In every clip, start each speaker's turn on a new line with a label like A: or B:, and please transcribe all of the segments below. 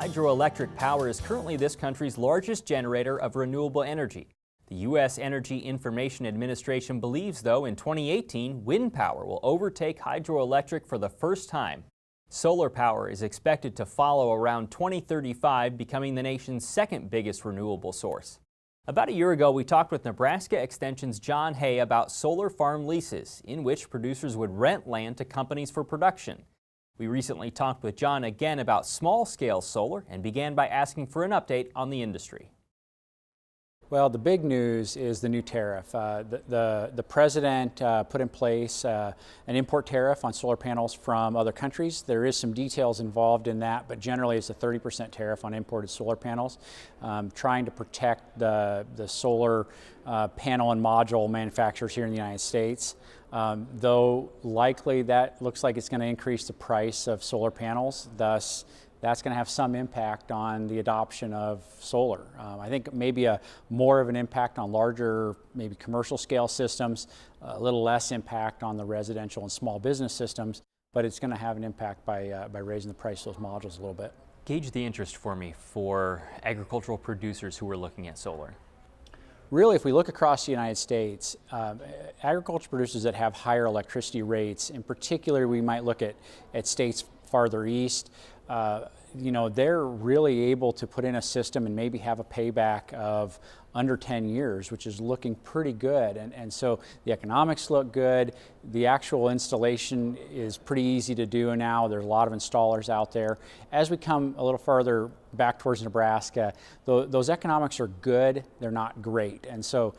A: Hydroelectric power is currently this country's largest generator of renewable energy. The U.S. Energy Information Administration believes, though, in 2018, wind power will overtake hydroelectric for the first time. Solar power is expected to follow around 2035, becoming the nation's second biggest renewable source. About a year ago, we talked with Nebraska Extension's John Hay about solar farm leases, in which producers would rent land to companies for production. We recently talked with John again about small-scale solar and began by asking for an update on the industry.
B: Well, the big news is the new tariff. The president put in place an import tariff on solar panels from other countries. There is some details involved in that, but generally it's a 30% tariff on imported solar panels, trying to protect the solar panel and module manufacturers here in the United States. Though likely that looks like it's going to increase the price of solar panels, thus that's going to have some impact on the adoption of solar. I think maybe more of an impact on larger, maybe commercial scale systems, a little less impact on the residential and small business systems, but it's going to have an impact by raising the price of those modules a little bit.
A: Gauge the interest for me for agricultural producers who are looking at solar.
B: Really, if we look across the United States, agriculture producers that have higher electricity rates, in particular we might look at states farther east, they're really able to put in a system and maybe have a payback of under 10 years, which is looking pretty good. And so the economics look good. The actual installation is pretty easy to do now. There's a lot of installers out there. As we come a little farther back towards Nebraska, those economics are good. They're not great. And so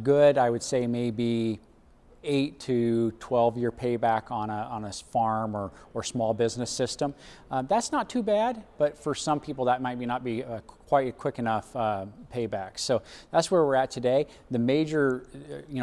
B: good, I would say maybe 8 to 12-year payback on a farm or small business system. That's not too bad, but for some people that might not be quite a quick enough payback. So that's where we're at today. The major,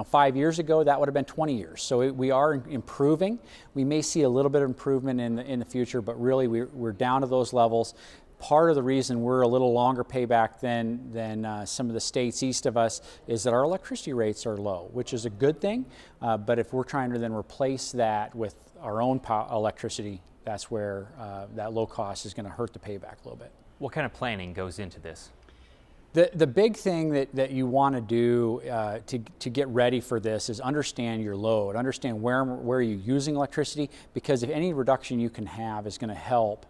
B: 5 years ago, that would have been 20 years. So we are improving. We may see a little bit of improvement in the future, but really we're down to those levels. Part of the reason we're a little longer payback than some of the states east of us is that our electricity rates are low, which is a good thing. But if we're trying to then replace that with our own electricity, that's where that low cost is going to hurt the payback a little bit.
A: What kind of planning goes into this?
B: The big thing that you want to do to get ready for this is understand your load, understand where you're using electricity, because if any reduction you can have is going to help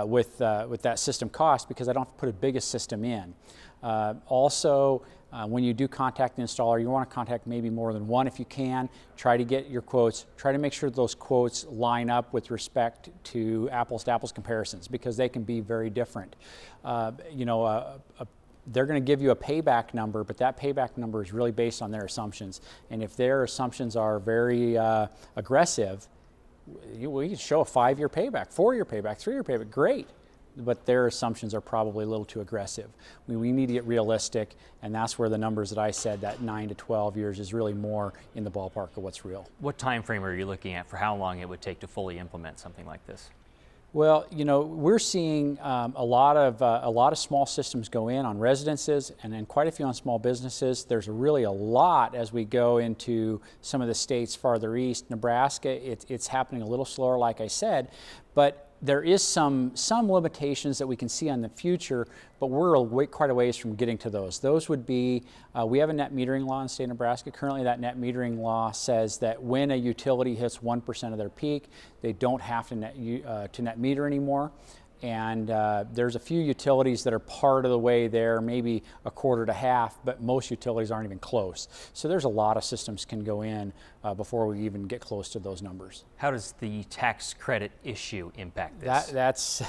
B: with that system cost, because I don't have to put a biggest system in. Also, when you do contact the installer, you want to contact maybe more than one if you can. Try to get your quotes. Try to make sure those quotes line up with respect to apples comparisons, because they can be very different. They're going to give you a payback number, but that payback number is really based on their assumptions. And if their assumptions are very aggressive, we can show a 5-year payback, 4-year payback, 3-year payback, great. But their assumptions are probably a little too aggressive. We need to get realistic, and that's where the numbers that I said, that 9 to 12 years, is really more in the ballpark of what's real.
A: What time frame are you looking at for how long it would take to fully implement something like this?
B: Well, we're seeing a lot of small systems go in on residences, and then quite a few on small businesses. There's really a lot as we go into some of the states farther east. Nebraska, it's happening a little slower, like I said, but there is some limitations that we can see on the future, but we're quite a ways from getting to those. Those would be, we have a net metering law in the state of Nebraska. Currently, that net metering law says that when a utility hits 1% of their peak, they don't have to net meter anymore. And there's a few utilities that are part of the way there, maybe a quarter to half, but most utilities aren't even close. So there's a lot of systems can go in before we even get close to those numbers.
A: How does the tax credit issue impact this?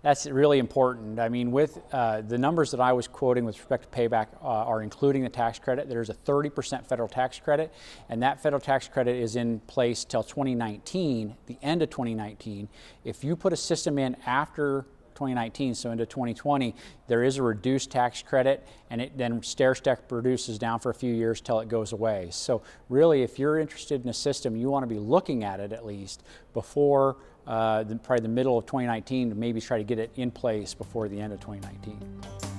B: That's really important. I mean, with the numbers that I was quoting with respect to payback are including the tax credit. There's a 30% federal tax credit, and that federal tax credit is in place till 2019, the end of 2019. If you put a system in after 2019, so into 2020, there is a reduced tax credit, and it then stair-step reduces down for a few years till it goes away. So really, if you're interested in a system, you want to be looking at it at least before probably the middle of 2019 to maybe try to get it in place before the end of 2019.